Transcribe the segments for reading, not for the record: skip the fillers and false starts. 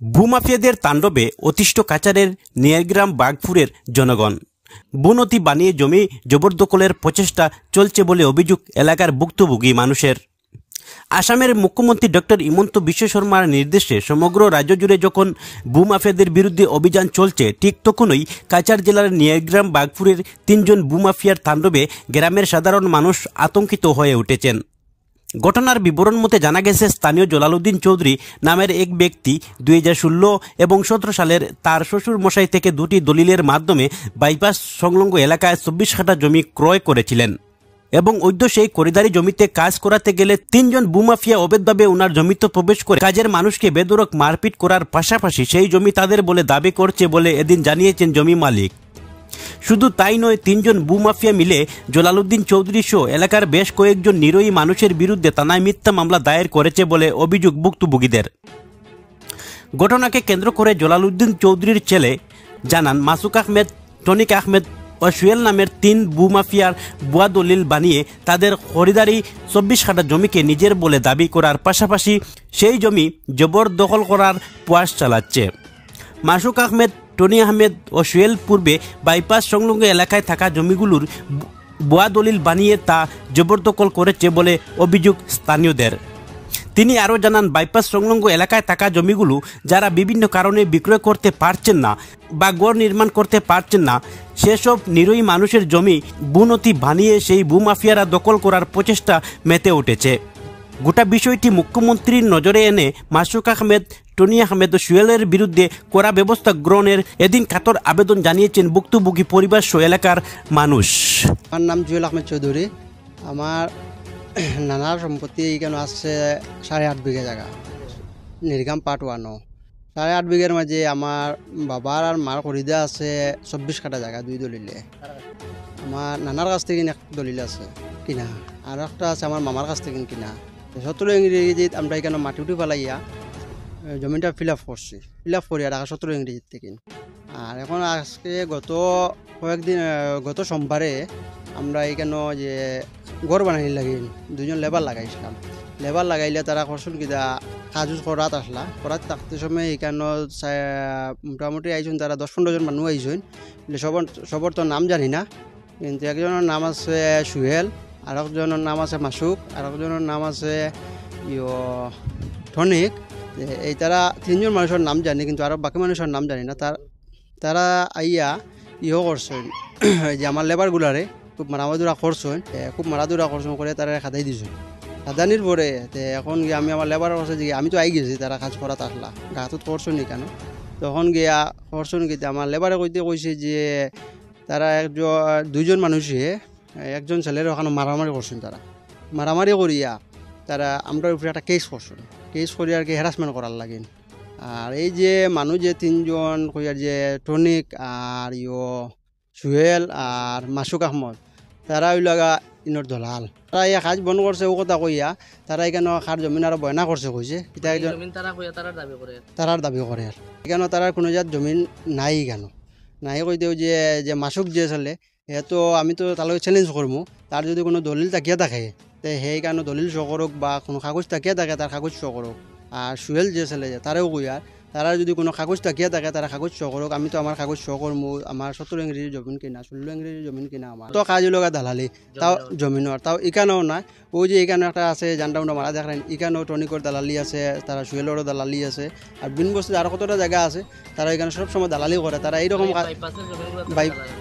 ভূমাফিয়াদের তাণ্ডবে অতিষ্ঠ কাচারের নিয়ারগ্রাম বাগপুরের জনগণ। বুনতি বানিয়ে জমি জবরদখলের প্রচেষ্টা চলছে বলে অভিযোগ এলাকার ভুক্তভোগী মানুষের। আসামের মুখ্যমন্ত্রী ডক্টর হিমন্ত বিশ্ব শর্মার নির্দেশে সমগ্র রাজ্য জুড়ে যখন ভূমাফিয়াদের বিরুদ্ধে অভিযান চলছে, ঠিক তখনই কাছাড় জেলার নিয়ারগ্রাম বাগপুরের ৩ জন ভূমাফিয়ার তাণ্ডবে গ্রামের সাধারণ মানুষ আতঙ্কিত হয়ে উঠেছেন। ঘটনার বিবরণ মতে জানা গেছে, স্থানীয় জলালুদ্দিন চৌধুরী নামের এক ব্যক্তি 2016 এবং 17 সালের তার শ্বশুর মশাই থেকে 2টি দলিলের মাধ্যমে বাইপাস সংলগ্ন এলাকায় 24 কাঠা জমি ক্রয় করেছিলেন এবং অদ্য সেই খরিদারি জমিতে কাজ করাতে গেলে 3 জন ভূমাফিয়া অবৈধভাবে ওনার জমিতে প্রবেশ করে কাজের মানুষকে বেধড়ক মারপিট করার পাশাপাশি সেই জমি তাদের বলে দাবি করছে বলে এদিন জানিয়েছেন জমি মালিক। শুধু তাই নয়, 3 জন ভূমাফিয়া মিলে জলালুদ্দিন চৌধুরী সহ এলাকার বেশ কয়েকজন নিরীহ মানুষের বিরুদ্ধে থানায় মিথ্যা মামলা দায়ের করেছে বলে অভিযোগ ভুক্তভোগীদের। ঘটনাকে কেন্দ্র করে জলালুদ্দিন চৌধুরীর ছেলে জানান, মাসুক আহমেদ, টনিক আহমেদ ও সুয়েল নামের 3 ভূমাফিয়ার ভুয়া দলিল বানিয়ে তাদের খরিদারি 24 কাঠা জমিকে নিজের বলে দাবি করার পাশাপাশি সেই জমি জবরদখল করার প্রয়াস চালাচ্ছে। মাসুক আহমেদ, টনি আহমেদ ও সুয়েল পূর্বে বাইপাস সংলগ্ন এলাকায় থাকা জমিগুলোর ভুয়া দলিল বানিয়ে তা জবরদখল করেছে বলে অভিযোগ স্থানীয়দের। তিনি আরও জানান, বাইপাস সংলগ্ন এলাকায় থাকা জমিগুলো যারা বিভিন্ন কারণে বিক্রয় করতে পারছেন না বা গড় নির্মাণ করতে পারছেন না, সেসব নিরীহ মানুষের জমি বুনতি বানিয়ে সেই ভূমাফিয়ারা দখল করার প্রচেষ্টা মেতে উঠেছে। গোটা বিষয়টি মুখ্যমন্ত্রীর নজরে এনে মাসুক আহমেদ, টনি আহমেদ ও সুয়েলের বিরুদ্ধে কড়া ব্যবস্থা গ্রহণের এদিন কাতর আবেদন জানিয়েছেন ভুক্তভোগী পরিবার সহ এলাকার মানুষ। আমার নাম জুয়েল আহমেদ চৌধুরী। আমার নানার সম্পত্তি এইখানে আছে 8.5 বিঘা জায়গা, নিরগ্রাম পার্ট 1। 8.5 বিঘার মাঝে আমার বাবার আর মার খরিদা আছে 24 কাঠা জায়গা, 2 দলিলে। আমার নানার কাছ থেকে এক দলিল আছে কিনা, আর একটা আছে আমার মামার কাছ থেকে কিনা। 17 ইংরেজিত আমরা এখানে মাটি উঠি ফেলাইয়া জমিটা ফিল আপ করছি, ফিল আপ করি আর 17 ইংরেজির থেকে। আর এখন আজকে গত সোমবারে আমরা এখানে যে ঘর বানাই লাগিল, 2 জন লেবার লাগাইছিলাম। লেবার লাগাইলে তারা করছেন কিনা কাজ করাত আসলা, করাত থাকতে সময় এখানে মোটামুটি আইসুন তারা 10-15 জন মানুষ আইসুন। সবর তো নাম জানি না, কিন্তু একজনের নাম আছে সুহেল, আর একজনের নাম আছে মাসুক, আর একজনের নাম আছে টনিক। এই তারা 3 জন মানুষের নাম জানি, কিন্তু আরও বাকি মানুষের নাম জানি না। তারা আইয়া করছেন যে আমার লেবারগুলারে খুব মারামাদুরা করছেন, খুব মারাদুরা করছেন করে তারা খাদাই দিছেন। খাদানির পরে এখন গিয়ে আমি আমার লেবার কাছে যে আমি তো আই গেছি, তারা কাজ করাতে আসলা গাঁতত করছেন নি কেন। তখন গিয়া করছেন কি আমার লেবারে কইছে যে তারা 2 জন মানুষে একজন ছেলের ওখানে মারামারি করছেন। তারা মারামারি করিয়া তারা আমরা উপরে একটা কেস করছেন, কেস করি আর কি হ্যারাসমেন্ট করার লাগেন। আর এই যে মানুষ যে 3 জন কইয়ার যে টনিক আর সুহেল আর মাসুক আহমদ, তারা ওই লাগা ইনর দলাল। তারা এই কাজ বন্ধ করছে ও কথা কইয়া তারা এখানে খার জমিন আরো বয়না করছে, কইছে তারার দাবি করে। আর এখানে তারার কোনো জাত জমিন নাই, কেন নাই কইতেও যে মাসুক যে ছেলে তো আমি তো তাহলে চ্যালেঞ্জ করবো, তার যদি কোনো দলিল তাকিয়ে থাকে তো সেই কারণে দলিল শো করুক বা কোনো কাগজ তাকিয়ে থাকে তার কাগজ শো করুক। আর সুহেল যে ছেলে তারাও কইয়ার তারা যদি কোনো কাগজ তাকিয়ে থাকে তারা কাগজ শো করুক। আমি তো আমার কাগজ শো করবো, আমার 17 ইংরেজি জমিন কিনা, 16 ইংরেজি জমিন কিনা, আমার তো কাজ লগা দালালি তাও জমিনের, তাও এখানেও নাই। ওই যে এখানে একটা আছে জানডাউনটা মারা দেখেন, এখানেও টনিকর দালালি আছে, তারা সুহেলেরও দালালি আছে। আর বিন বস্তি আরও কতটা জায়গা আছে, তারা এখানে সবসময় দালালি করে। তারা এইরকম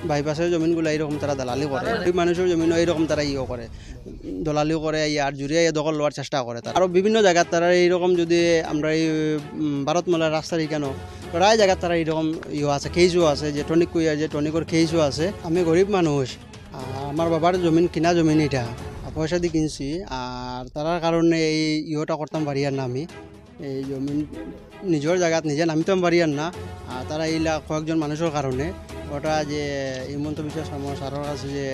বাইপাসের জমিনগুলো এইরকম তারা দালালি করে, ওই মানুষের জমিনও এইরকম তারা করে দলালিও করে আর জুড়িয়ে দখল লওয়ার চেষ্টা করে। তারা আরও বিভিন্ন জায়গায় তারা এইরকম, যদি আমরা এই ভারতমালার রাস্তার এখানেও প্রায় জায়গায় তারা এইরকম আছে, কেসও আছে যে টনিক কইয়া যে টনিকর কেসও আছে। আমি গরিব মানুষ, আমার বাবার জমিন কিনা জমিন, এটা পয়সা দিয়ে কিনছি। আর তার কারণে এই করতাম পারিয়ার না, আমি এই জমিন নিজের জায়গাত নিজে নামিতাম পারিয়ার না। আর তারা এইলা কয়েকজন মানুষের কারণে ওটা যে হিমন্ত বিশ্ব শর্মা স্যারের কাছে যে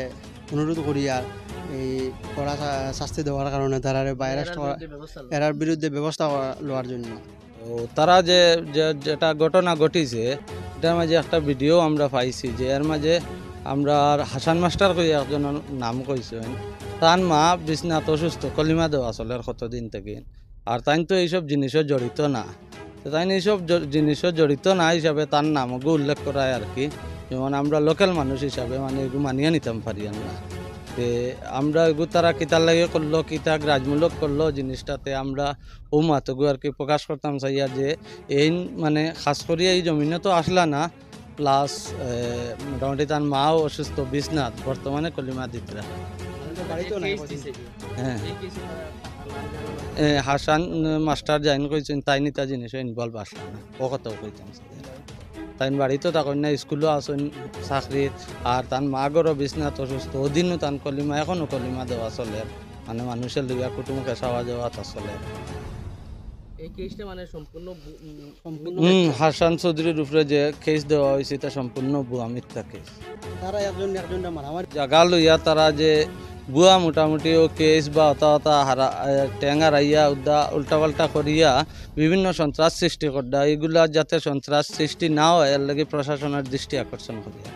অনুরোধ করিয়া এই কড়া শাস্তি দেওয়ার কারণে তারা এরার বিরুদ্ধে ব্যবস্থা লওয়ার জন্য। তারা যেটা ঘটনা ঘটিছে এটার মাঝে একটা ভিডিও আমরা পাইছি, যে এর মাঝে আমরা হাসান মাস্টার কই একজনের নাম কইছেন, তার মা বিছনাত অসুস্থ, কলিমা দেওয়া চলে কতদিন থেকে। আর তাই তো এইসব জিনিসও জড়িত না, তো তাই এইসব জিনিসও জড়িত না হিসাবে তার নামকে উল্লেখ করায় আর কি। যেমন আমরা লোকাল মানুষ হিসাবে মানে এগুলো মানিয়ে নিতাম পারি না। তে আমরা এগু তারা কিতার লাগে করলো কিতা গ্রাজমূলক করলো জিনিসটাতে আমরা ও মাতগু আর কি প্রকাশ করতাম চাইয়া যে এই মানে খাস করি এই জমিনে তো আসলা না, প্লাস মোটামুটি তার মাও অসুস্থ বিছনাথ বর্তমানে কলিমা দিতরা। বাড়িতেও নাই হ্যাঁ হাসান মাস্টার জাইন কইছেন তাই নিতা জিনিস ইনভলভ আসলা না ও কথাও কইতাম তাই বাড়িতে তখন না স্কুলও আসেন চাকরি আর তার মা গরো বিছনাথ অসুস্থ ওদিনও তান কলিমা এখনো কলিমা দেওয়া চলে মানে মানুষের লিগা কুটুমকে চাওয়া যাওয়া তা চলে। এই কেসটা মানে সম্পূর্ণ হাসান চৌধুরীর উপরে যে কেস দেওয়া হয়েছে এটা সম্পূর্ণ ভুয়া মিথ্যা কেস। তারা একজনটা মারামারি জাগা লইয়া তারা যে ভুয়া মোটামুটি ও কেস বা হতা হারা টেঙা রাইয়া উল্টাপাল্টা করিয়া বিভিন্ন সন্ত্রাস সৃষ্টি করা, এগুলা যাতে সন্ত্রাস সৃষ্টি না হয় এর লাগে প্রশাসনের দৃষ্টি আকর্ষণ করিয়া।